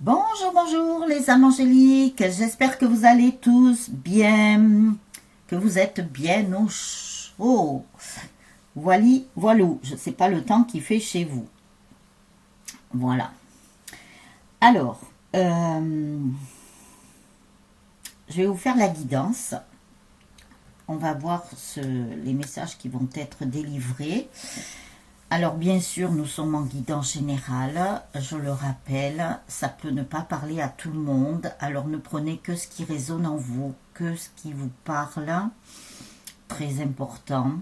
Bonjour, bonjour les âmes angéliques, j'espère que vous allez tous bien, que vous êtes bien au chaud. Voilà, je ne sais pas le temps qu'il fait chez vous. Voilà. Alors, je vais vous faire la guidance. On va voir les messages qui vont être délivrés. Alors bien sûr, nous sommes en guidance générale, je le rappelle, ça peut ne pas parler à tout le monde, alors ne prenez que ce qui résonne en vous, que ce qui vous parle, très important.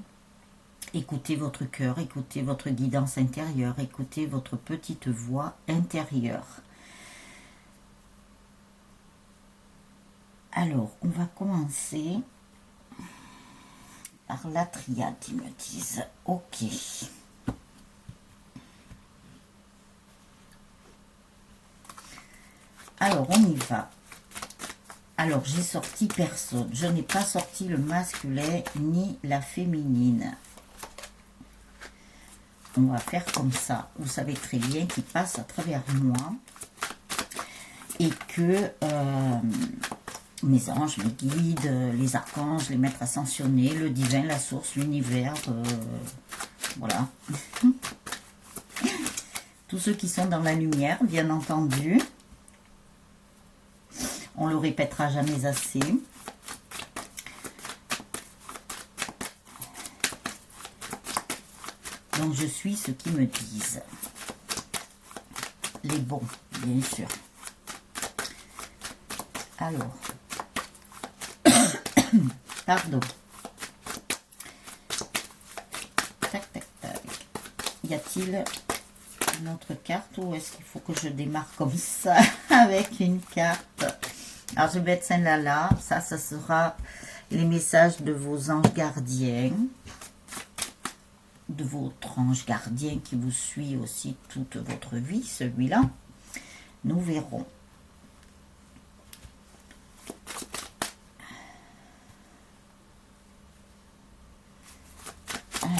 Écoutez votre cœur, écoutez votre guidance intérieure, écoutez votre petite voix intérieure. Alors, on va commencer par la triade, ils me disent, ok. Alors, on y va. Alors, j'ai sorti personne. Je n'ai pas sorti le masculin ni la féminine. On va faire comme ça. Vous savez très bien qu'il passe à travers moi. Et que mes anges, mes guides, les archanges, les maîtres ascensionnés, le divin, la source, l'univers, voilà. Tous ceux qui sont dans la lumière, bien entendu. On le répétera jamais assez. Donc, je suis ce qu'ils me disent. Les bons, bien sûr. Alors. Pardon. Tac, tac, tac. Y a-t-il une autre carte ou est-ce qu'il faut que je démarre comme ça avec une carte? Alors, je vais mettre celle-là. Ça sera les messages de vos anges gardiens. De votre ange gardien qui vous suit aussi toute votre vie, celui-là. Nous verrons. Alors.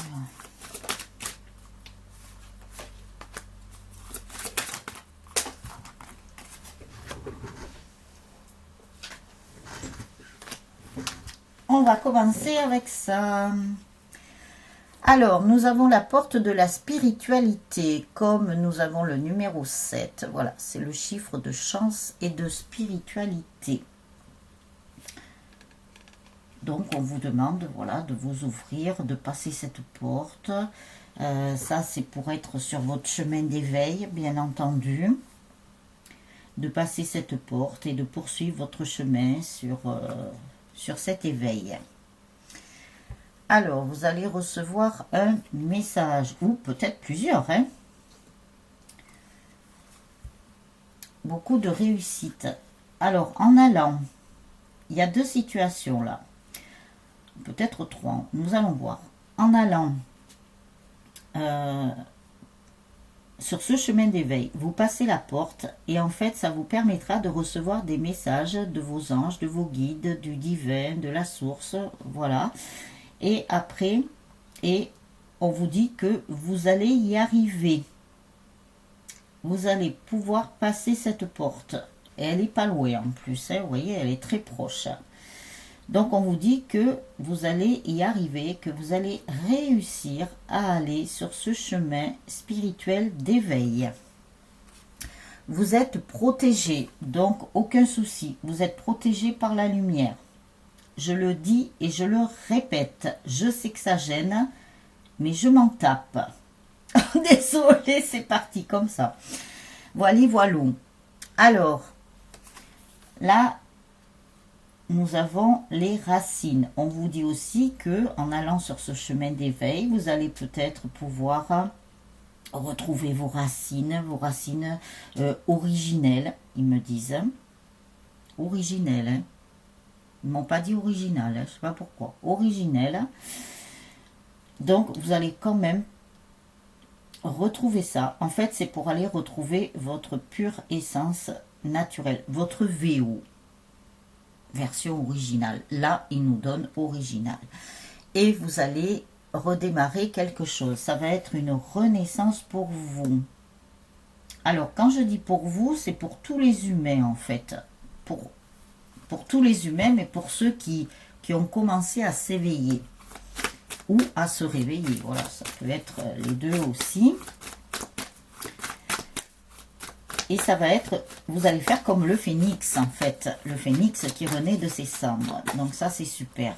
On va commencer avec ça. Alors, nous avons la porte de la spiritualité, comme nous avons le numéro 7. Voilà, c'est le chiffre de chance et de spiritualité. Donc, on vous demande, voilà, de vous ouvrir, de passer cette porte. Ça, c'est pour être sur votre chemin d'éveil, bien entendu. De passer cette porte et de poursuivre votre chemin sur cet éveil. Alors, vous allez recevoir un message, ou peut-être plusieurs, hein. Beaucoup de réussite. Alors, en allant, il y a deux situations là. Peut-être trois, nous allons voir. En allant sur ce chemin d'éveil, vous passez la porte et en fait, ça vous permettra de recevoir des messages de vos anges, de vos guides, du divin, de la source, voilà. Et après, on vous dit que vous allez y arriver. Vous allez pouvoir passer cette porte. Et elle n'est pas loin en plus, hein, vous voyez, elle est très proche. Donc on vous dit que vous allez y arriver, que vous allez réussir à aller sur ce chemin spirituel d'éveil. Vous êtes protégé, donc aucun souci. Vous êtes protégé par la lumière. Je le dis et je le répète. Je sais que ça gêne, mais je m'en tape. Désolée, c'est parti comme ça. Voilà. Alors, là, nous avons les racines. On vous dit aussi que en allant sur ce chemin d'éveil, vous allez peut-être pouvoir retrouver vos racines originelles, ils me disent. Originelles, hein. Ils ne m'ont pas dit original, hein, je ne sais pas pourquoi. Originelle. Donc, vous allez quand même retrouver ça. En fait, c'est pour aller retrouver votre pure essence naturelle, votre VO. Version originale. Là, il nous donne original. Et vous allez redémarrer quelque chose. Ça va être une renaissance pour vous. Alors, quand je dis pour vous, c'est pour tous les humains, en fait. Pour tous les humains, mais pour ceux qui ont commencé à s'éveiller. Ou à se réveiller. Voilà, ça peut être les deux aussi. Et ça va être, vous allez faire comme le phénix, en fait. Le phénix qui renaît de ses cendres. Donc ça, c'est super.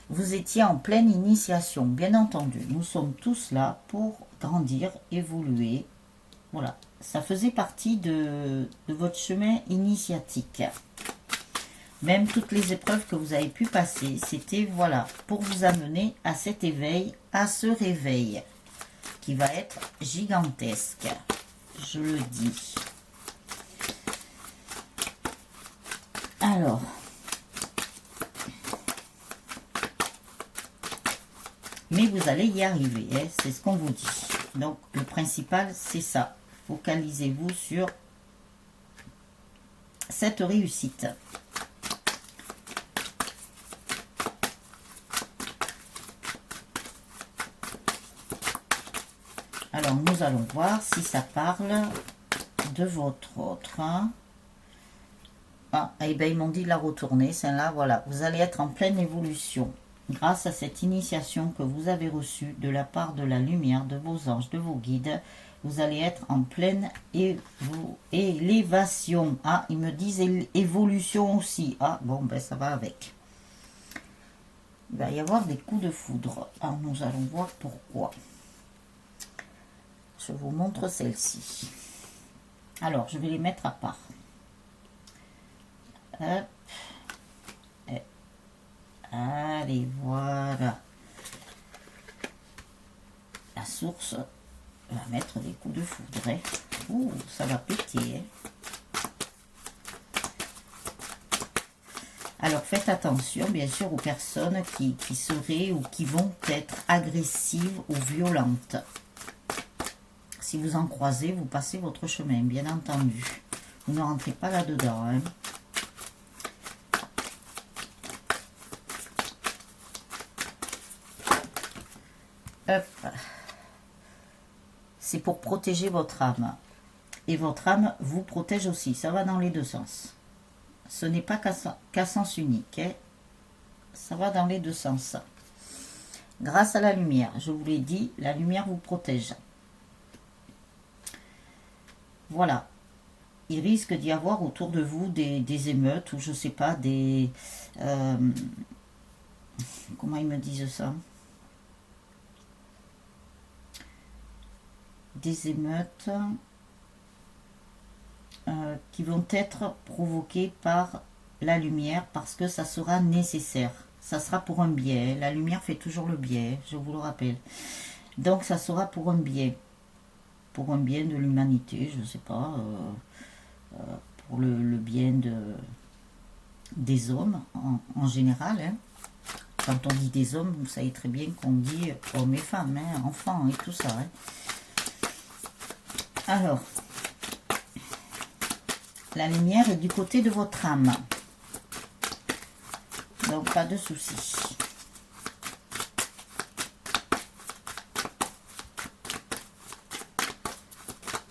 Vous étiez en pleine initiation, bien entendu. Nous sommes tous là pour grandir, évoluer. Voilà, ça faisait partie de votre chemin initiatique. Même toutes les épreuves que vous avez pu passer, c'était, voilà, pour vous amener à cet éveil, à ce réveil, qui va être gigantesque. Je le dis. Alors, mais vous allez y arriver, hein, c'est ce qu'on vous dit. Donc, le principal, c'est ça. Focalisez-vous sur cette réussite. Alors, nous allons voir si ça parle de votre autre. Ah, et bien, ils m'ont dit de la retourner. Celle-là, voilà. Vous allez être en pleine évolution. Grâce à cette initiation que vous avez reçue de la part de la lumière, de vos anges, de vos guides, vous allez être en pleine élévation. Ah, ils me disent évolution aussi. Ah, bon, ben ça va avec. Il va y avoir des coups de foudre. Ah, nous allons voir pourquoi. Je vous montre celle-ci. Alors, je vais les mettre à part. Hop. Allez, voilà. La source va mettre des coups de foudre. Hein. Ouh, ça va péter. Hein. Alors, faites attention, bien sûr, aux personnes qui seraient ou qui vont être agressives ou violentes. Si vous en croisez, vous passez votre chemin, bien entendu. Vous ne rentrez pas là-dedans. Hein. C'est pour protéger votre âme. Et votre âme vous protège aussi. Ça va dans les deux sens. Ce n'est pas qu'à sens unique. Hein. Ça va dans les deux sens. Grâce à la lumière. Je vous l'ai dit, la lumière vous protège. Voilà. Il risque d'y avoir autour de vous des émeutes ou je ne sais pas, des... comment ils me disent ça ? Des émeutes qui vont être provoquées par la lumière parce que ça sera nécessaire. Ça sera pour un bien. La lumière fait toujours le bien, je vous le rappelle. Donc ça sera pour un bien. Pour un bien de l'humanité, je ne sais pas. Pour le bien des hommes en général. Hein. Quand on dit des hommes, vous savez très bien qu'on dit hommes et femmes, hein, enfants et tout ça. Hein. Alors, la lumière est du côté de votre âme. Donc, pas de soucis.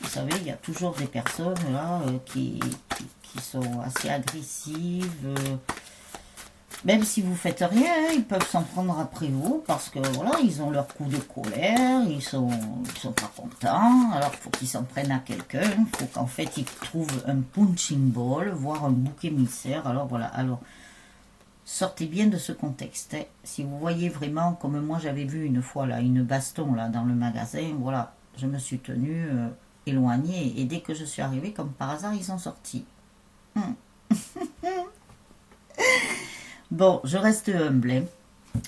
Vous savez, il y a toujours des personnes là qui sont assez agressives. Même si vous faites rien, ils peuvent s'en prendre après vous parce que voilà, ils ont leur coup de colère, ils sont pas contents. Alors il faut qu'ils s'en prennent à quelqu'un, il faut qu'en fait ils trouvent un punching ball, voire un bouc émissaire. Alors voilà, alors sortez bien de ce contexte. Hein. Si vous voyez vraiment, comme moi j'avais vu une fois là, une baston là dans le magasin, voilà, je me suis tenue éloignée et dès que je suis arrivée, comme par hasard, ils sont sortis. Bon, je reste humble, hein,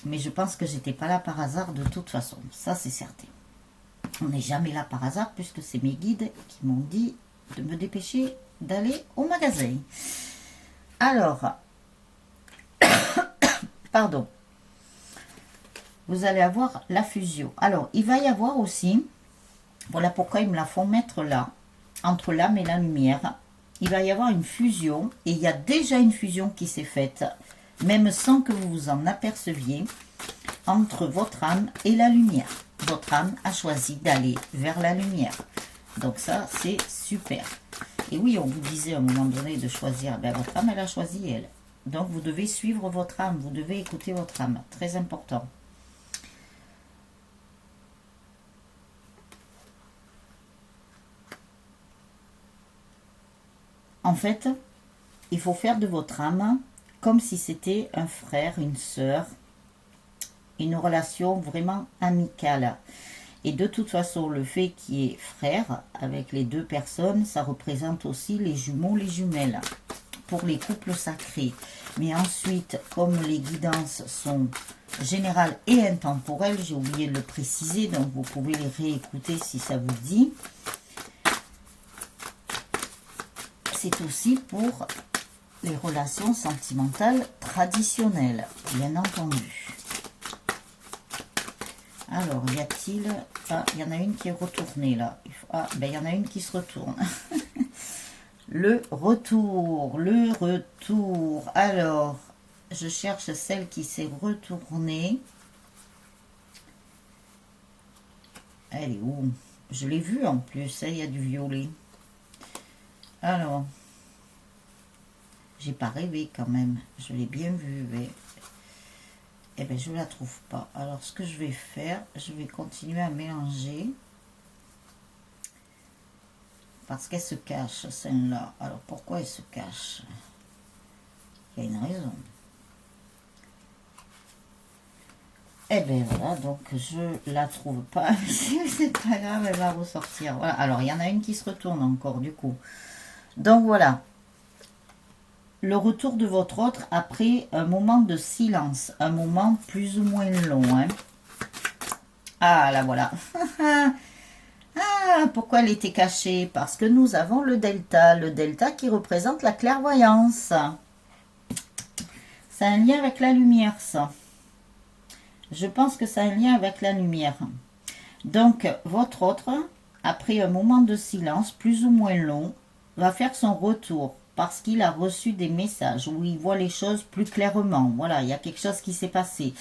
mais je pense que j'étais pas là par hasard de toute façon. Ça, c'est certain. On n'est jamais là par hasard puisque c'est mes guides qui m'ont dit de me dépêcher d'aller au magasin. Alors, pardon. Vous allez avoir la fusion. Alors, il va y avoir aussi, voilà pourquoi ils me la font mettre là, entre l'âme et la lumière. Il va y avoir une fusion et il y a déjà une fusion qui s'est faite. Même sans que vous vous en aperceviez, entre votre âme et la lumière. Votre âme a choisi d'aller vers la lumière. Donc ça, c'est super. Et oui, on vous disait à un moment donné de choisir. Ben, votre âme, elle a choisi, elle. Donc, vous devez suivre votre âme. Vous devez écouter votre âme. Très important. En fait, il faut faire de votre âme comme si c'était un frère, une sœur, une relation vraiment amicale. Et de toute façon, le fait qu'il y ait frère avec les deux personnes, ça représente aussi les jumeaux, les jumelles, pour les couples sacrés. Mais ensuite, comme les guidances sont générales et intemporelles, j'ai oublié de le préciser, donc vous pouvez les réécouter si ça vous dit. C'est aussi pour les relations sentimentales traditionnelles, bien entendu. Alors, y a-t-il... Ah, il y en a une qui est retournée, là. Ah, ben, il y en a une qui se retourne. Le retour. Alors, je cherche celle qui s'est retournée. Elle est où? Je l'ai vue en plus, il y a du violet. Alors, j'ai pas rêvé quand même. Je l'ai bien vue, mais... Eh bien, je ne la trouve pas. Alors, ce que je vais faire, je vais continuer à mélanger. Parce qu'elle se cache, celle-là. Alors, pourquoi elle se cache? Il y a une raison. Eh bien, voilà, donc je la trouve pas. C'est pas grave, elle va ressortir. Voilà, alors, il y en a une qui se retourne encore, du coup. Donc, voilà. Le retour de votre autre après un moment de silence, un moment plus ou moins long. Hein. Ah, là voilà. Ah, pourquoi elle était cachée? Parce que nous avons le delta qui représente la clairvoyance. C'est un lien avec la lumière, ça. Je pense que c'est un lien avec la lumière. Donc, votre autre, après un moment de silence plus ou moins long, va faire son retour. Parce qu'il a reçu des messages où il voit les choses plus clairement. Voilà, il y a quelque chose qui s'est passé.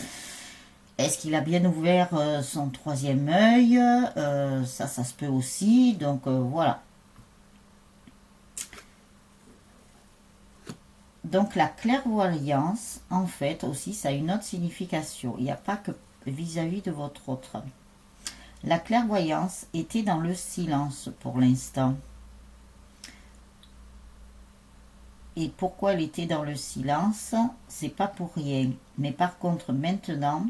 Est-ce qu'il a bien ouvert son troisième œil? Ça se peut aussi. Donc, voilà. Donc, la clairvoyance, en fait, aussi, ça a une autre signification. Il n'y a pas que vis-à-vis de votre autre. La clairvoyance était dans le silence pour l'instant. Et pourquoi elle était dans le silence? C'est pas pour rien. Mais par contre, maintenant,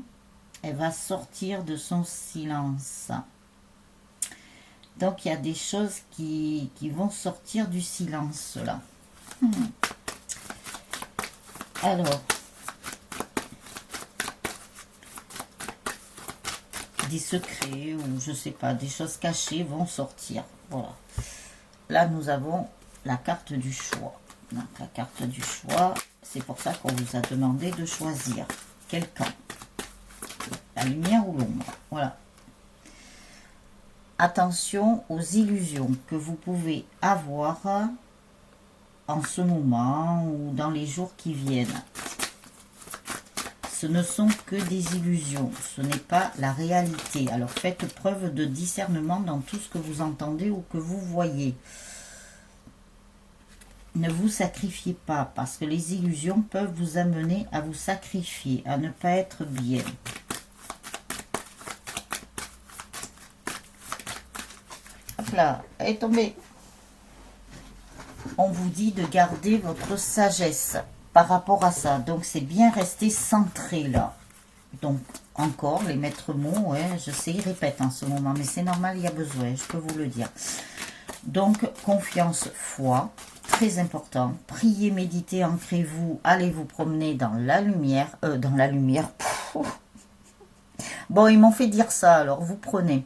elle va sortir de son silence. Donc, il y a des choses qui vont sortir du silence, là. Alors, des secrets ou je sais pas, des choses cachées vont sortir. Voilà. Là, nous avons la carte du choix. Donc, la carte du choix, c'est pour ça qu'on vous a demandé de choisir quel camp. La lumière ou l'ombre. Voilà. Attention aux illusions que vous pouvez avoir en ce moment ou dans les jours qui viennent. Ce ne sont que des illusions, ce n'est pas la réalité. Alors faites preuve de discernement dans tout ce que vous entendez ou que vous voyez. Ne vous sacrifiez pas parce que les illusions peuvent vous amener à vous sacrifier, à ne pas être bien. Hop là, elle est tombée. On vous dit de garder votre sagesse par rapport à ça. Donc, c'est bien rester centré là. Donc, encore, les maîtres mots, ouais, je sais, ils répètent en ce moment, mais c'est normal, il y a besoin, je peux vous le dire. Donc, confiance, foi, très important. Priez, méditez, ancrez-vous, allez vous promener dans la lumière. Bon, ils m'ont fait dire ça, alors vous prenez.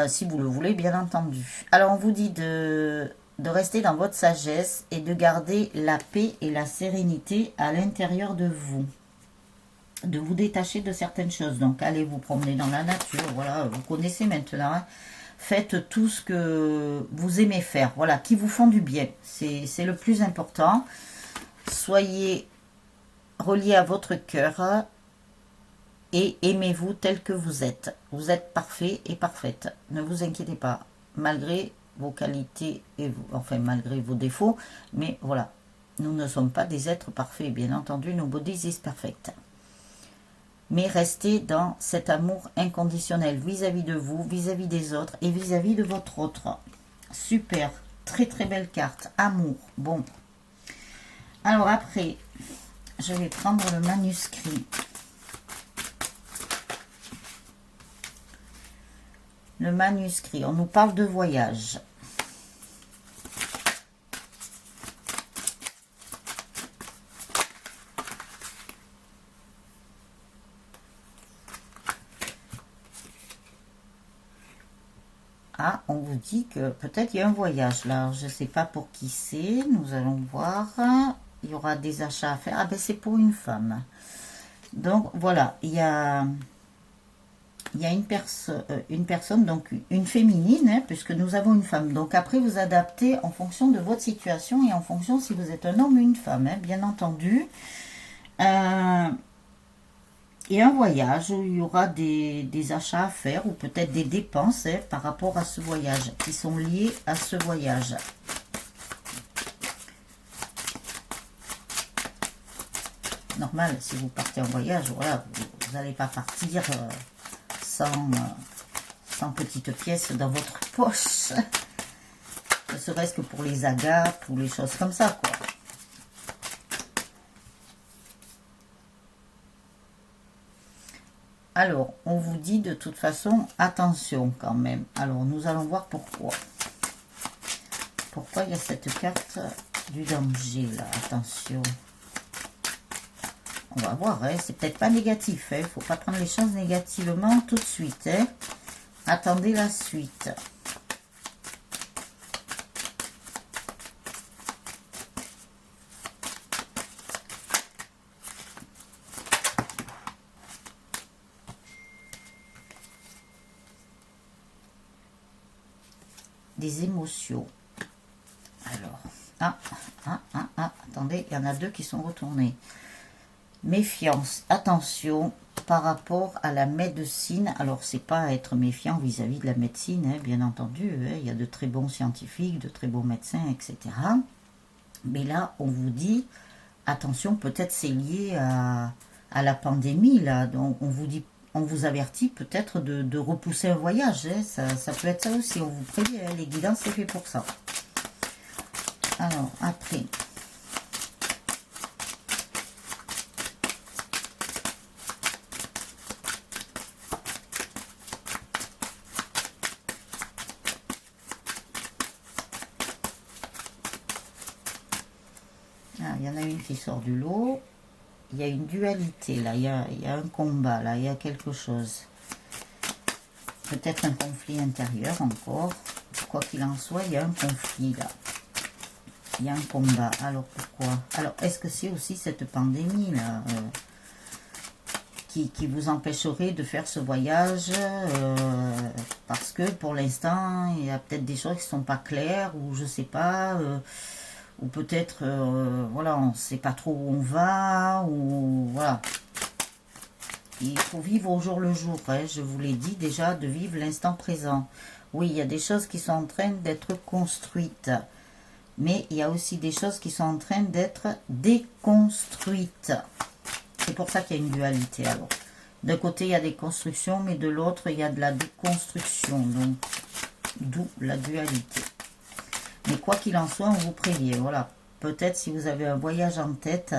Si vous le voulez, bien entendu. Alors, on vous dit de rester dans votre sagesse et de garder la paix et la sérénité à l'intérieur de vous. De vous détacher de certaines choses. Donc, allez vous promener dans la nature. Voilà, vous connaissez maintenant. Hein. Faites tout ce que vous aimez faire. Voilà, qui vous font du bien. C'est le plus important. Soyez reliés à votre cœur et aimez-vous tel que vous êtes. Vous êtes parfait et parfaite. Ne vous inquiétez pas. malgré vos qualités, et enfin malgré vos défauts, mais voilà, nous ne sommes pas des êtres parfaits, bien entendu, no body is perfect. Mais restez dans cet amour inconditionnel vis-à-vis de vous, vis-à-vis des autres et vis-à-vis de votre autre. Super, très très belle carte, amour. Bon, alors après, je vais prendre le manuscrit. Le manuscrit, on nous parle de voyage. Ah, on vous dit que peut-être il y a un voyage là. Je ne sais pas pour qui c'est. Nous allons voir. Il y aura des achats à faire. Ah ben c'est pour une femme. Donc voilà, il y a une personne, donc une féminine, hein, puisque nous avons une femme. Donc après, vous adaptez en fonction de votre situation et en fonction si vous êtes un homme ou une femme, hein, bien entendu. Et un voyage où il y aura des achats à faire ou peut-être des dépenses hein, par rapport à ce voyage, qui sont liées à ce voyage. Normal, si vous partez en voyage, voilà, vous n'allez pas partir sans petites pièces dans votre poche. Ne serait-ce que pour les agapes ou les choses comme ça, quoi. Alors, on vous dit de toute façon, attention quand même. Alors, nous allons voir pourquoi. Pourquoi il y a cette carte du danger, là. Attention. On va voir, hein. C'est peut-être pas négatif. Il ne faut pas prendre les choses négativement tout de suite. Hein. Attendez la suite. Des émotions. Alors, attendez, il y en a deux qui sont retournés. Méfiance, attention par rapport à la médecine. Alors, c'est pas être méfiant vis-à-vis de la médecine, hein, bien entendu. Hein, il y a de très bons scientifiques, de très bons médecins, etc. Mais là, on vous dit, attention, peut-être c'est lié à la pandémie, là. Donc, on vous avertit peut-être de repousser un voyage. Hein. Ça peut être ça aussi, on vous prévient. Hein. Les guidances, c'est fait pour ça. Alors, après. Ah, il y en a une qui sort du lot. Il y a une dualité, là. Il y a un combat, là. Il y a quelque chose. Peut-être un conflit intérieur encore. Quoi qu'il en soit, il y a un conflit, là. Il y a un combat. Alors, pourquoi? Alors, est-ce que c'est aussi cette pandémie, là, qui vous empêcherait de faire ce voyage parce que, pour l'instant, il y a peut-être des choses qui ne sont pas claires, ou je ne sais pas... ou peut-être, voilà, on ne sait pas trop où on va, ou voilà. Il faut vivre au jour le jour, hein, je vous l'ai dit déjà, de vivre l'instant présent. Oui, il y a des choses qui sont en train d'être construites, mais il y a aussi des choses qui sont en train d'être déconstruites. C'est pour ça qu'il y a une dualité, alors. D'un côté, il y a des constructions, mais de l'autre, il y a de la déconstruction, donc d'où la dualité. Mais quoi qu'il en soit, on vous prévient. Voilà. Peut-être si vous avez un voyage en tête,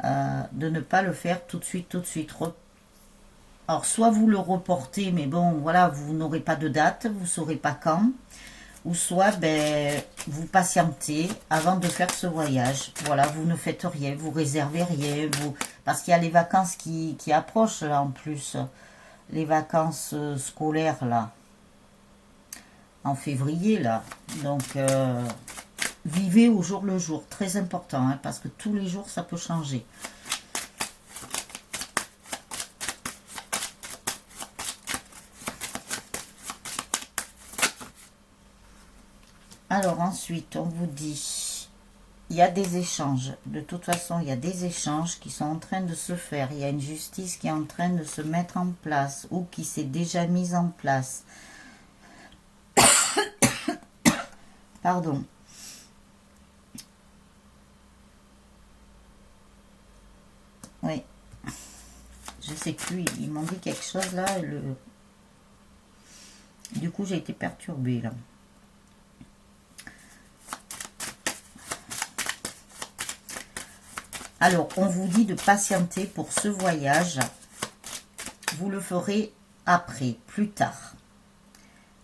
de ne pas le faire tout de suite, Alors, soit vous le reportez, mais bon, voilà, vous n'aurez pas de date, vous ne saurez pas quand. Ou soit, ben, vous patientez avant de faire ce voyage. Voilà, vous ne faites rien, vous réservez rien. Parce qu'il y a les vacances qui approchent, là, en plus. Les vacances scolaires, là. En février, là. Donc, vivez au jour le jour. Très important, hein, parce que tous les jours, ça peut changer. Alors, ensuite, on vous dit, il y a des échanges. De toute façon, il y a des échanges qui sont en train de se faire. Il y a une justice qui est en train de se mettre en place ou qui s'est déjà mise en place. Pardon. Oui. Je sais plus, ils m'ont dit quelque chose là. Du coup, j'ai été perturbée là. Alors, on vous dit de patienter pour ce voyage. Vous le ferez après, plus tard.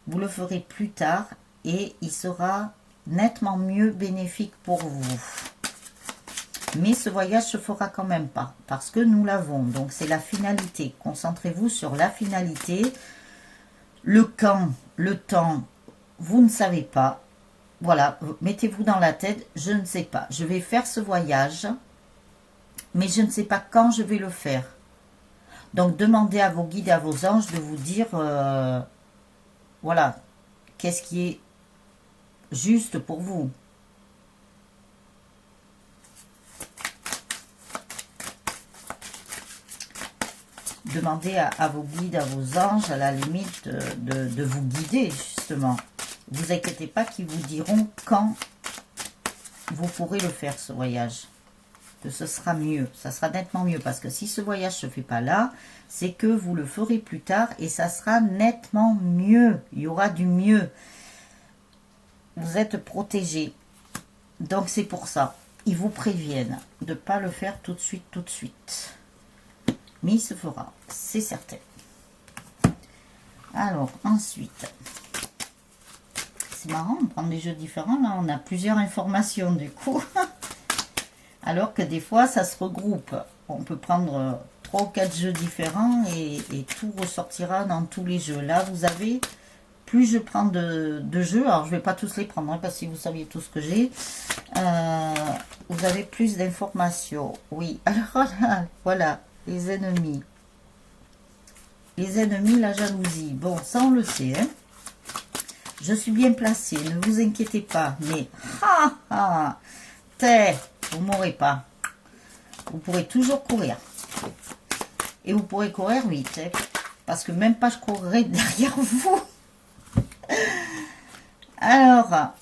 Vous le ferez plus tard et il sera nettement mieux bénéfique pour vous. Mais ce voyage se fera quand même pas, parce que nous l'avons. Donc, c'est la finalité. Concentrez-vous sur la finalité. Le quand, le temps, vous ne savez pas. Voilà, mettez-vous dans la tête, je ne sais pas. Je vais faire ce voyage, mais je ne sais pas quand je vais le faire. Donc, demandez à vos guides et à vos anges de vous dire, voilà, qu'est-ce qui est juste pour vous. Demandez à vos guides, à vos anges, à la limite, de vous guider, justement. Ne vous inquiétez pas qu'ils vous diront quand vous pourrez le faire, ce voyage. Que ce sera mieux, ça sera nettement mieux. Parce que si ce voyage ne se fait pas là, c'est que vous le ferez plus tard et ça sera nettement mieux. Il y aura du mieux. Vous êtes protégés. Donc c'est pour ça. Ils vous préviennent de ne pas le faire tout de suite, tout de suite. Mais il se fera, c'est certain. Alors, ensuite, c'est marrant, on prend des jeux différents. Là, on a plusieurs informations du coup. Alors que des fois, ça se regroupe. On peut prendre 3 ou 4 jeux différents et tout ressortira dans tous les jeux. Là, vous avez, plus je prends de jeux, alors je ne vais pas tous les prendre, hein, parce que si vous saviez tout ce que j'ai, vous avez plus d'informations. Oui, alors voilà. Les ennemis. Les ennemis, la jalousie. Bon, ça on le sait. Hein. Je suis bien placée, ne vous inquiétez pas. Mais, vous ne m'aurez pas. Vous pourrez toujours courir. Et vous pourrez courir vite. Hein, parce que même pas je courrai derrière vous. Alors,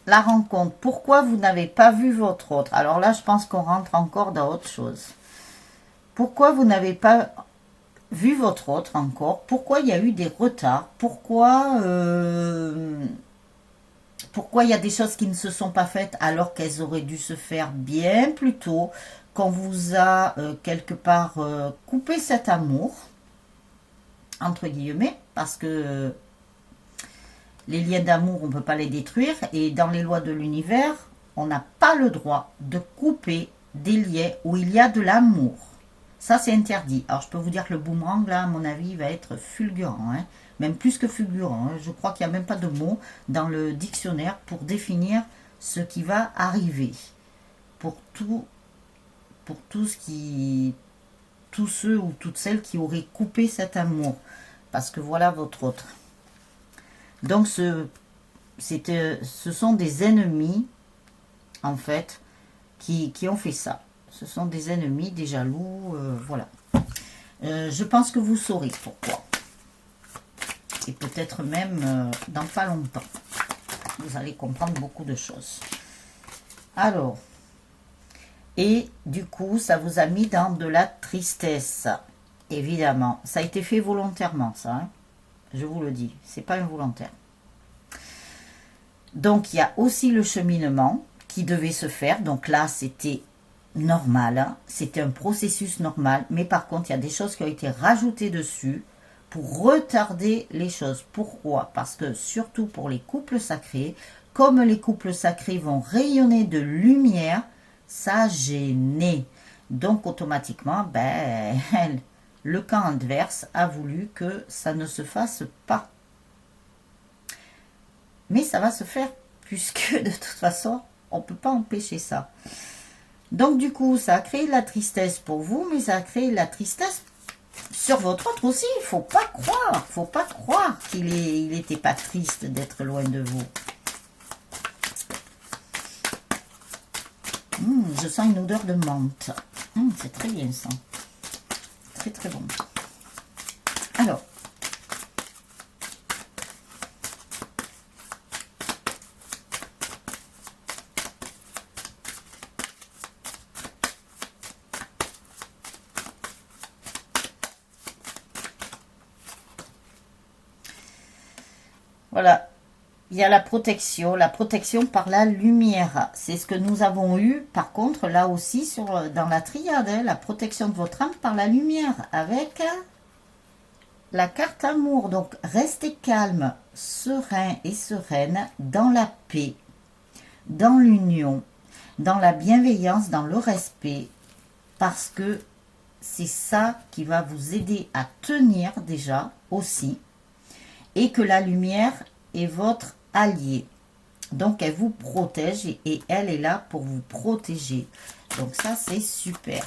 la rencontre. Pourquoi vous n'avez pas vu votre autre? Alors là, je pense qu'on rentre encore dans autre chose. Pourquoi vous n'avez pas vu votre autre encore? Pourquoi il y a eu des retards? Pourquoi il y a des choses qui ne se sont pas faites alors qu'elles auraient dû se faire bien plus tôt, qu'on vous a quelque part coupé cet amour, entre guillemets, parce que les liens d'amour, on ne peut pas les détruire. Et dans les lois de l'univers, on n'a pas le droit de couper des liens où il y a de l'amour. Ça, c'est interdit. Alors, je peux vous dire que le boomerang, là, à mon avis, va être fulgurant. Hein. Même plus que fulgurant. Hein. Je crois qu'il n'y a même pas de mot dans le dictionnaire pour définir ce qui va arriver. Pour tous ceux ou toutes celles qui auraient coupé cet amour. Parce que voilà votre autre. Donc, ce sont des ennemis, en fait, qui ont fait ça. Ce sont des ennemis, des jaloux, voilà. Je pense que vous saurez pourquoi. Et peut-être même dans pas longtemps. Vous allez comprendre beaucoup de choses. Alors, et du coup, ça vous a mis dans de la tristesse, évidemment. Ça a été fait volontairement, ça, hein. Je vous le dis, c'est pas involontaire. Donc, il y a aussi le cheminement qui devait se faire. Donc là, c'était normal. Hein. C'était un processus normal. Mais par contre, il y a des choses qui ont été rajoutées dessus pour retarder les choses. Pourquoi? Parce que surtout pour les couples sacrés, comme les couples sacrés vont rayonner de lumière, ça gênait. Donc, automatiquement, le camp adverse a voulu que ça ne se fasse pas. Mais ça va se faire, puisque de toute façon, on ne peut pas empêcher ça. Donc du coup, ça a créé de la tristesse pour vous, mais ça a créé de la tristesse sur votre autre aussi. Il ne faut pas croire qu'il n'était pas triste d'être loin de vous. Je sens une odeur de menthe. C'est très bien ça. Très très bon. Alors, Voilà. Il y a la protection par la lumière. C'est ce que nous avons eu, par contre, là aussi, dans la triade, hein, la protection de votre âme par la lumière, avec la carte amour. Donc, restez calme, serein et sereine, dans la paix, dans l'union, dans la bienveillance, dans le respect, parce que c'est ça qui va vous aider à tenir déjà aussi, et que la lumière est votre allié. Donc elle vous protège et elle est là pour vous protéger. Donc ça c'est super.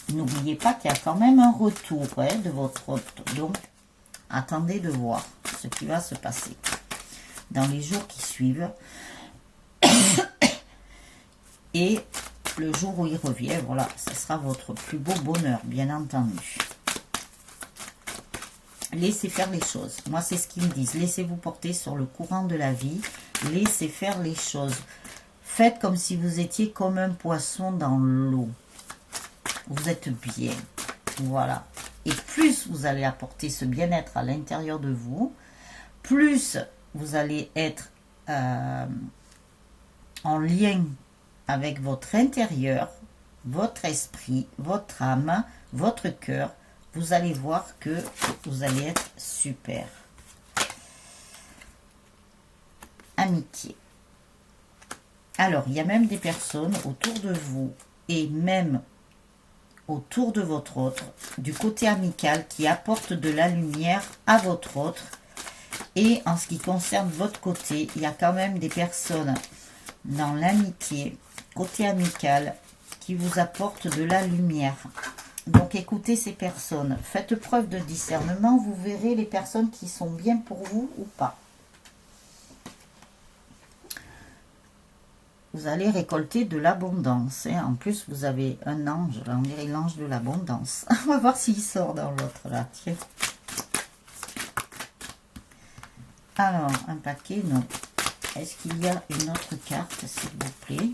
N'oubliez pas qu'il y a quand même un retour de votre hôte. Donc attendez de voir ce qui va se passer dans les jours qui suivent. Et le jour où il revient, voilà, ce sera votre plus beau bonheur, bien entendu. Laissez faire les choses. Moi, c'est ce qu'ils me disent. Laissez-vous porter sur le courant de la vie. Laissez faire les choses. Faites comme si vous étiez comme un poisson dans l'eau. Vous êtes bien. Voilà. Et plus vous allez apporter ce bien-être à l'intérieur de vous, plus vous allez être en lien avec votre intérieur, votre esprit, votre âme, votre cœur. Vous allez voir que vous allez être super. Amitié. Alors, il y a même des personnes autour de vous et même autour de votre autre, du côté amical, qui apportent de la lumière à votre autre. Et en ce qui concerne votre côté, il y a quand même des personnes dans l'amitié, côté amical, qui vous apportent de la lumière. Donc écoutez ces personnes, faites preuve de discernement, vous verrez les personnes qui sont bien pour vous ou pas. Vous allez récolter de l'abondance. Hein. En plus, vous avez un ange, là, on dirait l'ange de l'abondance. On va voir s'il sort dans l'autre là. Tiens. Alors, un paquet, non. Est-ce qu'il y a une autre carte, s'il vous plaît ?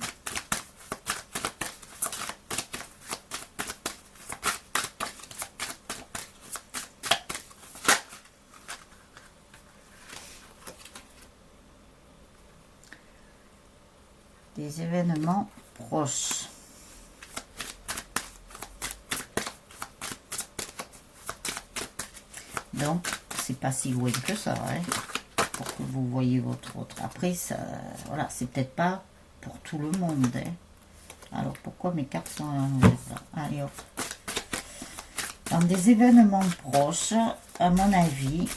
Des événements proches. Donc, c'est pas si loin que ça, hein, pour que vous voyez votre autre. Après, ça, voilà, c'est peut-être pas pour tout le monde. Hein. Alors, pourquoi mes cartes sont à l'envers là? Allez, hop. Dans des événements proches, à mon avis,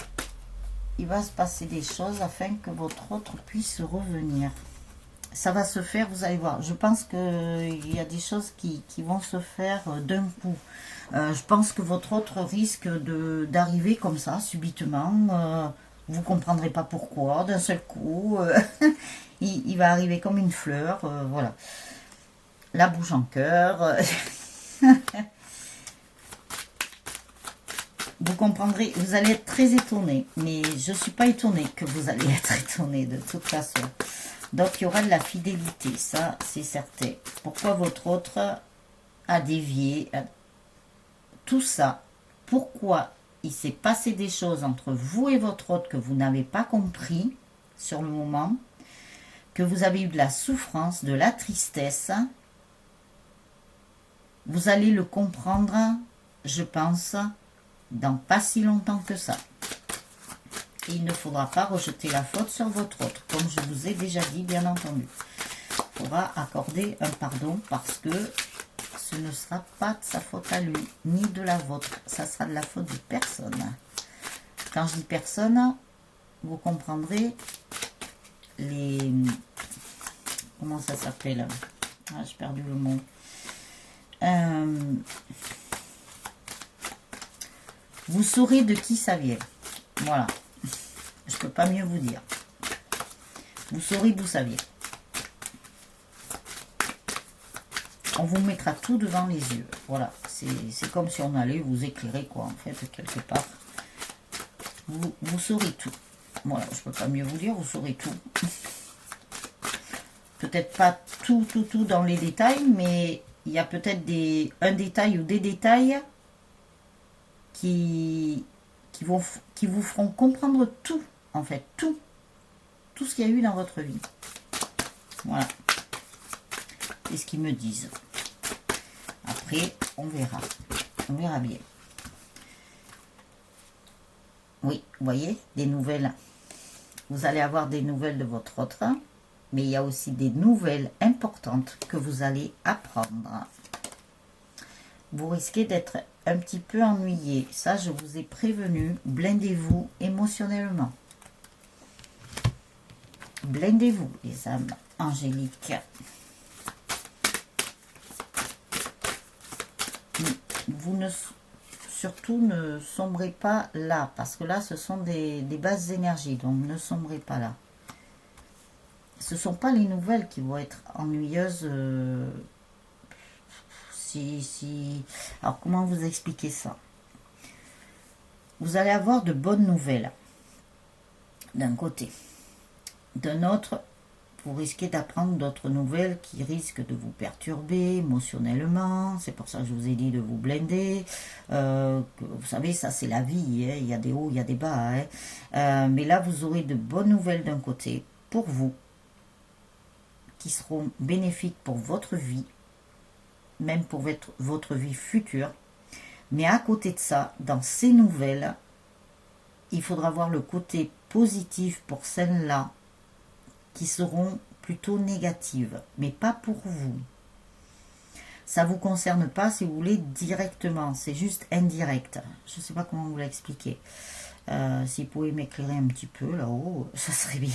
il va se passer des choses afin que votre autre puisse revenir. Ça va se faire, vous allez voir. Je pense qu'il y a des choses qui vont se faire d'un coup. Je pense que votre autre risque d'arriver comme ça, subitement. Vous ne comprendrez pas pourquoi, d'un seul coup. Il va arriver comme une fleur. Voilà. La bouche en cœur. Vous comprendrez, vous allez être très étonné. Mais je ne suis pas étonnée que vous allez être étonné de toute façon. Donc, il y aura de la fidélité, ça, c'est certain. Pourquoi votre autre a dévié? Tout ça, pourquoi il s'est passé des choses entre vous et votre autre que vous n'avez pas compris sur le moment, que vous avez eu de la souffrance, de la tristesse, vous allez le comprendre, je pense, dans pas si longtemps que ça. Et il ne faudra pas rejeter la faute sur votre autre, comme je vous ai déjà dit, bien entendu. Il faudra accorder un pardon parce que ce ne sera pas de sa faute à lui, ni de la vôtre. Ça sera de la faute de personne. Quand je dis personne, vous comprendrez les... Comment ça s'appelle? Ah, j'ai perdu le mot. Vous saurez de qui ça vient. Voilà. Je ne peux pas mieux vous dire. Vous saurez d'où ça vient. On vous mettra tout devant les yeux. Voilà. C'est comme si on allait vous éclairer, quoi, en fait, quelque part. Vous saurez tout. Voilà, je ne peux pas mieux vous dire, vous saurez tout. Peut-être pas tout dans les détails, mais il y a peut-être un détail ou des détails qui vous feront comprendre tout, en fait, tout tout ce qu'il y a eu dans votre vie. Voilà. C'est ce qu'ils me disent. Après, on verra. On verra bien. Oui, vous voyez, des nouvelles. Vous allez avoir des nouvelles de votre autre, mais il y a aussi des nouvelles importantes que vous allez apprendre. Vous risquez d'être un petit peu ennuyé. Ça, je vous ai prévenu. Blindez-vous émotionnellement. Blindez-vous, les âmes angéliques. Vous ne, surtout ne sombrez pas là, parce que là, ce sont des basses énergies, donc ne sombrez pas là. Ce ne sont pas les nouvelles qui vont être ennuyeuses. Alors, comment vous expliquer ça? Vous allez avoir de bonnes nouvelles, d'un côté. D'un autre, vous risquez d'apprendre d'autres nouvelles qui risquent de vous perturber émotionnellement. C'est pour ça que je vous ai dit de vous blinder. Vous savez, ça c'est la vie. Hein. Il y a des hauts, il y a des bas. Hein. Mais là, vous aurez de bonnes nouvelles d'un côté pour vous, qui seront bénéfiques pour votre vie, même pour votre vie future. Mais à côté de ça, dans ces nouvelles, il faudra voir le côté positif pour celles-là qui seront plutôt négatives, mais pas pour vous. Ça ne vous concerne pas, si vous voulez, directement. C'est juste indirect. Je ne sais pas comment vous l'expliquer. Si vous pouvez m'éclairer un petit peu là-haut, ça serait bien.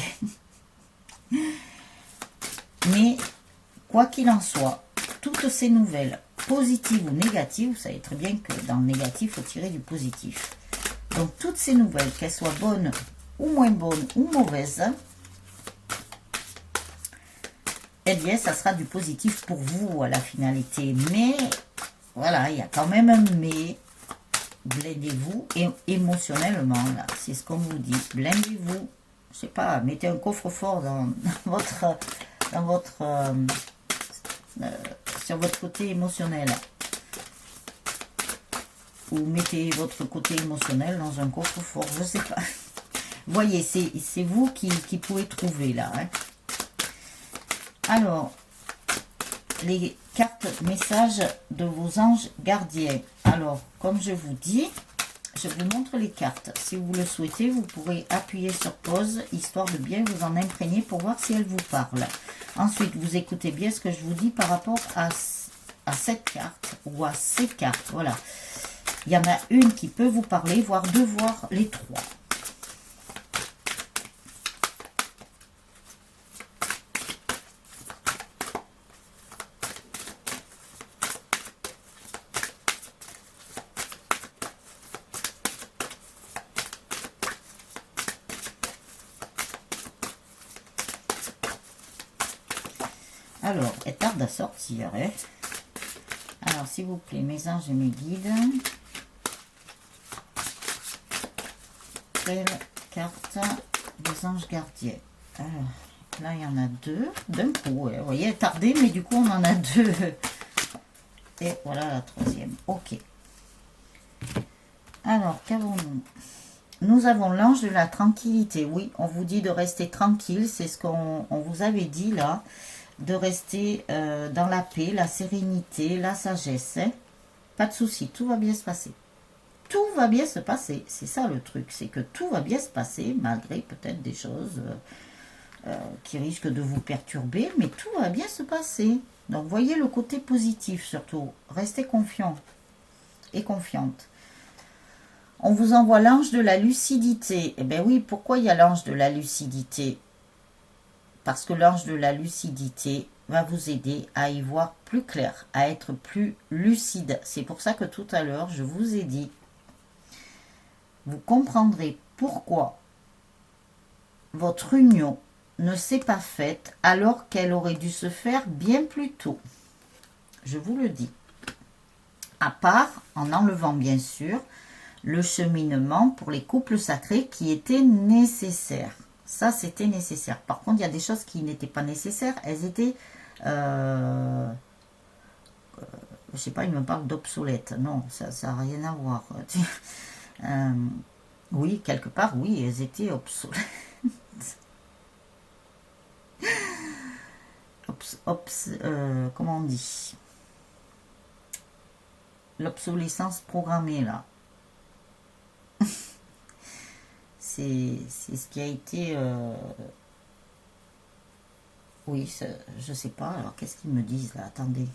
Mais, quoi qu'il en soit, toutes ces nouvelles, positives ou négatives, vous savez très bien que dans le négatif, il faut tirer du positif. Donc, toutes ces nouvelles, qu'elles soient bonnes ou moins bonnes ou mauvaises, eh bien, ça sera du positif pour vous à la finalité. Mais, voilà, il y a quand même un mais. Blindez-vous émotionnellement, là. C'est ce qu'on vous dit. Blindez-vous. Je sais pas, mettez un coffre-fort sur votre côté émotionnel. Ou mettez votre côté émotionnel dans un coffre-fort, je sais pas. Voyez, c'est vous qui pouvez trouver là. Hein. Alors, les cartes messages de vos anges gardiens. Alors, comme je vous dis, je vous montre les cartes. Si vous le souhaitez, vous pourrez appuyer sur pause, histoire de bien vous en imprégner pour voir si elles vous parlent. Ensuite, vous écoutez bien ce que je vous dis par rapport à cette carte ou à ces cartes. Voilà. Il y en a une qui peut vous parler, voire deux, voire les trois. Alors, elle tarde à sortir. Hein. Alors, s'il vous plaît, mes anges et mes guides. Quelle carte des anges gardiens? Alors, là, il y en a deux. D'un coup, ouais. Vous voyez, elle tardait, mais du coup, on en a deux. Et voilà la troisième. Ok. Alors, qu'avons-nous? Nous avons l'ange de la tranquillité. Oui, on vous dit de rester tranquille. C'est ce qu'on vous avait dit là. De rester dans la paix, la sérénité, la sagesse. Hein. Pas de souci, tout va bien se passer. Tout va bien se passer. C'est ça le truc, c'est que tout va bien se passer, malgré peut-être des choses qui risquent de vous perturber, mais tout va bien se passer. Donc, voyez le côté positif surtout. Restez confiant et confiante. On vous envoie l'ange de la lucidité. Eh bien oui, pourquoi il y a l'ange de la lucidité? Parce que l'ange de la lucidité va vous aider à y voir plus clair, à être plus lucide. C'est pour ça que tout à l'heure, je vous ai dit, vous comprendrez pourquoi votre union ne s'est pas faite alors qu'elle aurait dû se faire bien plus tôt. Je vous le dis. À part en enlevant bien sûr le cheminement pour les couples sacrés qui était nécessaire. Ça, c'était nécessaire. Par contre, il y a des choses qui n'étaient pas nécessaires. Elles étaient... je sais pas, il me parle d'obsolète. Non, ça n'a rien à voir. Oui, quelque part, oui, elles étaient obsolètes. comment on dit, l'obsolescence programmée là. C'est ce qui a été... oui, je sais pas. Alors, qu'est-ce qu'ils me disent là? Attendez.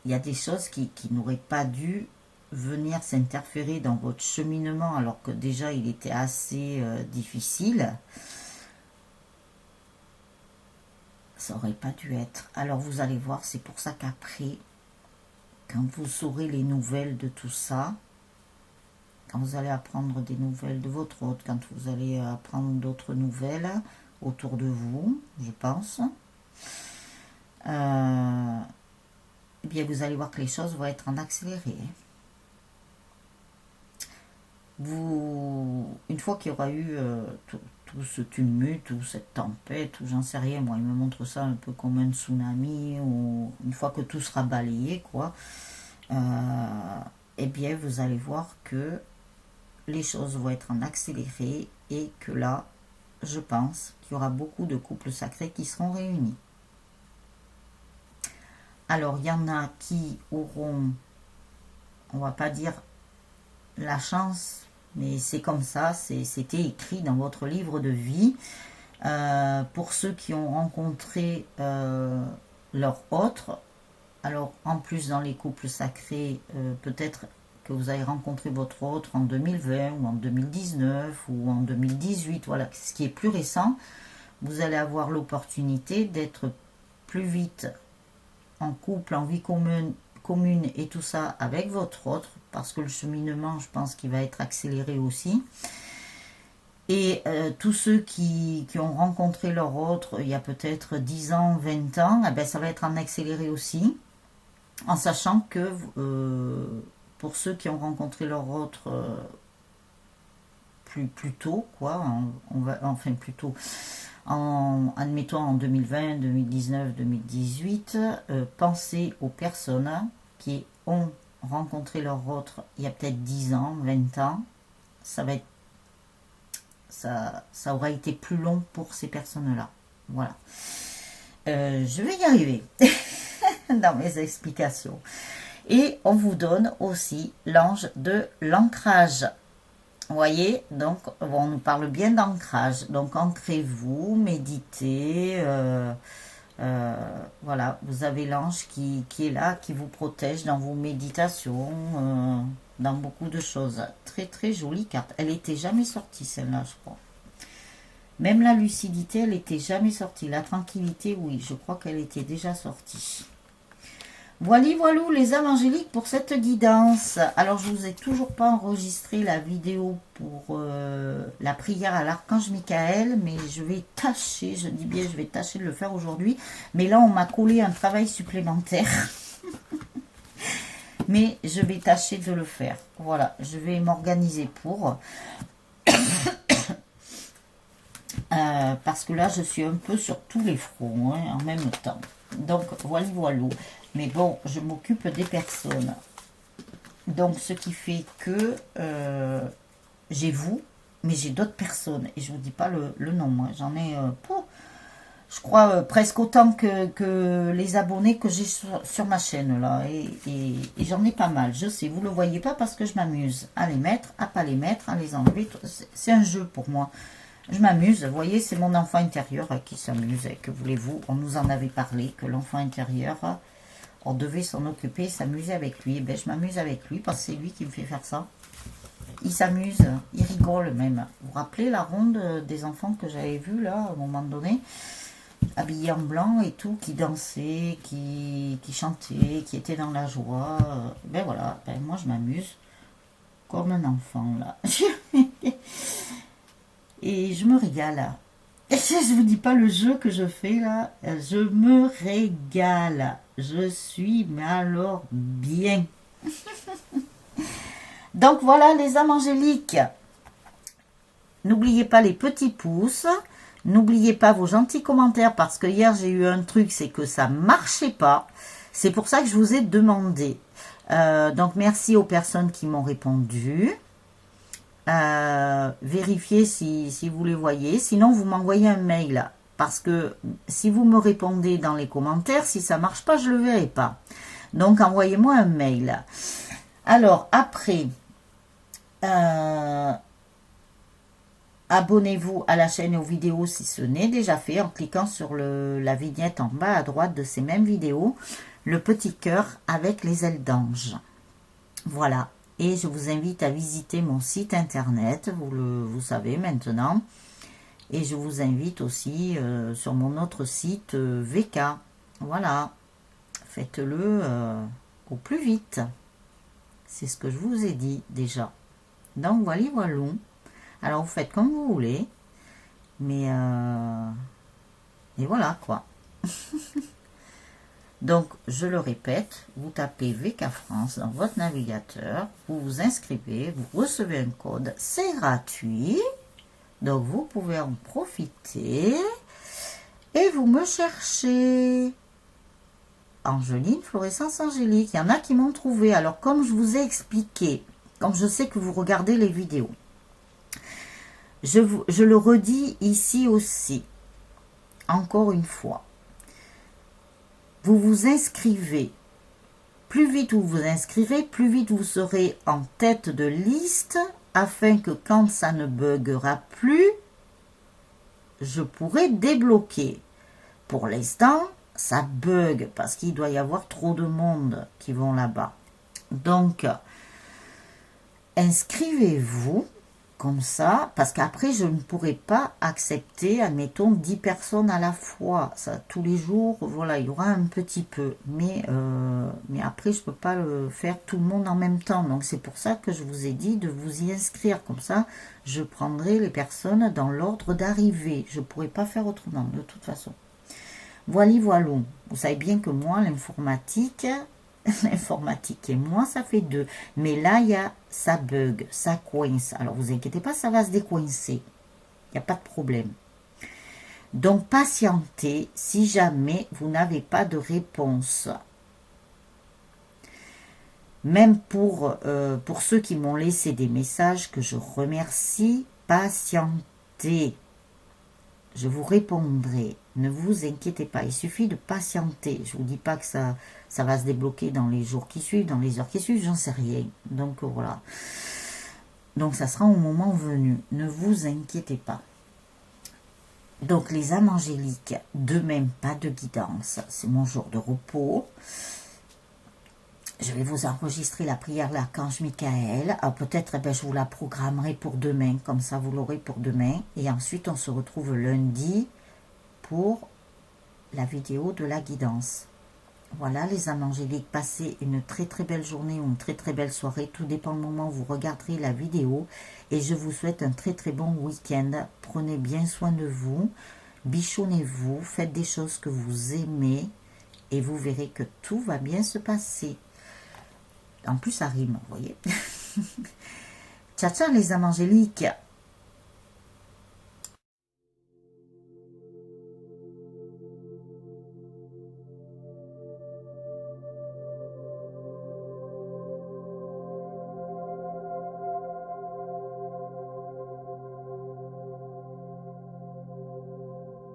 Il y a des choses qui n'auraient pas dû venir s'interférer dans votre cheminement, alors que déjà, il était assez difficile. Ça aurait pas dû être. Alors, vous allez voir, c'est pour ça qu'après, quand vous saurez les nouvelles de tout ça, quand vous allez apprendre des nouvelles de votre hôte, quand vous allez apprendre d'autres nouvelles autour de vous, je pense, eh bien vous allez voir que les choses vont être en accéléré. Une fois qu'il y aura eu tout ce tumulte, ou cette tempête, ou j'en sais rien, moi il me montre ça un peu comme un tsunami, ou une fois que tout sera balayé, quoi, eh bien vous allez voir que les choses vont être en accéléré et que là, je pense qu'il y aura beaucoup de couples sacrés qui seront réunis. Alors, il y en a qui auront, on va pas dire la chance, mais c'est comme ça, c'était écrit dans votre livre de vie. Pour ceux qui ont rencontré leur autre, alors en plus dans les couples sacrés, peut-être que vous avez rencontré votre autre en 2020 ou en 2019 ou en 2018, voilà, ce qui est plus récent, vous allez avoir l'opportunité d'être plus vite en couple, en vie commune et tout ça avec votre autre, parce que le cheminement, je pense qu'il va être accéléré aussi. Et tous ceux qui ont rencontré leur autre il y a peut-être 10 ans, 20 ans, eh ben, ça va être en accéléré aussi, en sachant que pour ceux qui ont rencontré leur autre plus tôt, quoi, plus tôt, admettons en 2020, 2019, 2018, pensez aux personnes qui ont rencontré leur autre il y a peut-être 10 ans, 20 ans, ça aura été plus long pour ces personnes-là. Voilà. Je vais y arriver dans mes explications. Et on vous donne aussi l'ange de l'ancrage. Vous voyez, donc on nous parle bien d'ancrage. Donc ancrez-vous, méditez. Voilà, vous avez l'ange qui est là, qui vous protège dans vos méditations, dans beaucoup de choses. Très très jolie carte. Elle n'était jamais sortie celle-là, je crois. Même la lucidité, elle n'était jamais sortie. La tranquillité, oui, je crois qu'elle était déjà sortie. Voilà, les âmes angéliques pour cette guidance. Alors, je vous ai toujours pas enregistré la vidéo pour la prière à l'archange Michael, mais je vais tâcher, je dis bien, je vais tâcher de le faire aujourd'hui. Mais là, on m'a collé un travail supplémentaire. Mais je vais tâcher de le faire. Voilà, je vais m'organiser pour. Parce que là, je suis un peu sur tous les fronts en même temps. Donc, voilà. Mais bon, je m'occupe des personnes. Donc, ce qui fait que j'ai vous, mais j'ai d'autres personnes. Et je ne vous dis pas le nom. Moi. J'en ai, je crois, presque autant que les abonnés que j'ai sur ma chaîne. Là. Et j'en ai pas mal. Je sais, vous ne le voyez pas parce que je m'amuse à les mettre, à pas les mettre, à les enlever. C'est un jeu pour moi. Je m'amuse, vous voyez, c'est mon enfant intérieur qui s'amuse. Et que voulez-vous, on nous en avait parlé, que l'enfant intérieur, on devait s'en occuper, s'amuser avec lui. Et ben, je m'amuse avec lui parce que c'est lui qui me fait faire ça. Il s'amuse, il rigole même. Vous vous rappelez la ronde des enfants que j'avais vus là, à un moment donné, habillés en blanc et tout, qui dansaient, qui chantaient, qui étaient dans la joie. Ben voilà, ben, moi je m'amuse comme un enfant là. Et je me régale. Et je vous dis pas le jeu que je fais là. Je me régale. Je suis, mais alors bien. Donc voilà les âmes angéliques. N'oubliez pas les petits pouces. N'oubliez pas vos gentils commentaires parce que hier j'ai eu un truc, c'est que ça marchait pas. C'est pour ça que je vous ai demandé. Donc merci aux personnes qui m'ont répondu. Vérifiez si vous les voyez. Sinon, vous m'envoyez un mail parce que si vous me répondez dans les commentaires, si ça marche pas, je le verrai pas. Donc, envoyez-moi un mail. Alors, après, abonnez-vous à la chaîne et aux vidéos si ce n'est déjà fait en cliquant sur la vignette en bas à droite de ces mêmes vidéos, le petit cœur avec les ailes d'ange. Voilà. Et je vous invite à visiter mon site internet, vous savez maintenant. Et je vous invite aussi sur mon autre site VK. Voilà. Faites-le au plus vite. C'est ce que je vous ai dit déjà. Donc voilà, voilà. Alors vous faites comme vous voulez. Mais et voilà quoi. Donc je le répète, vous tapez VK France dans votre navigateur, vous vous inscrivez, vous recevez un code, c'est gratuit. Donc vous pouvez en profiter. Et vous me cherchez. Angeline, Fluorescence Angélique. Il y en a qui m'ont trouvé. Alors, comme je vous ai expliqué, comme je sais que vous regardez les vidéos, je le redis ici aussi, encore une fois. Vous vous inscrivez. Plus vite vous vous inscrivez, plus vite vous serez en tête de liste, afin que quand ça ne buggera plus, je pourrai débloquer. Pour l'instant, ça bug parce qu'il doit y avoir trop de monde qui vont là-bas. Donc, inscrivez-vous comme ça, parce qu'après, je ne pourrai pas accepter, admettons, 10 personnes à la fois. Ça, tous les jours, voilà, il y aura un petit peu. Mais après, je ne peux pas le faire tout le monde en même temps. Donc, c'est pour ça que je vous ai dit de vous y inscrire. Comme ça, je prendrai les personnes dans l'ordre d'arrivée. Je ne pourrai pas faire autrement, de toute façon. Voilà, voilà. Vous savez bien que moi, l'informatique et moi, ça fait 2. Mais là, ça bug, ça coince. Alors, vous inquiétez pas, ça va se décoincer. Il n'y a pas de problème. Donc, patientez si jamais vous n'avez pas de réponse. Même pour ceux qui m'ont laissé des messages que je remercie, patientez. Je vous répondrai. Ne vous inquiétez pas. Il suffit de patienter. Je ne vous dis pas que ça va se débloquer dans les jours qui suivent, dans les heures qui suivent. J'en sais rien. Donc voilà. Donc ça sera au moment venu. Ne vous inquiétez pas. Donc les âmes angéliques, demain pas de guidance. C'est mon jour de repos. Je vais vous enregistrer la prière de l'archange Michael. Alors peut-être je vous la programmerai pour demain, comme ça vous l'aurez pour demain. Et ensuite on se retrouve lundi pour la vidéo de la guidance. Voilà les âmes angéliques, passez une très très belle journée ou une très très belle soirée. Tout dépend du moment où vous regarderez la vidéo. Et je vous souhaite un très très bon week-end. Prenez bien soin de vous. Bichonnez-vous. Faites des choses que vous aimez. Et vous verrez que tout va bien se passer. En plus, ça rime, vous voyez. Ciao, ciao les âmes angéliques.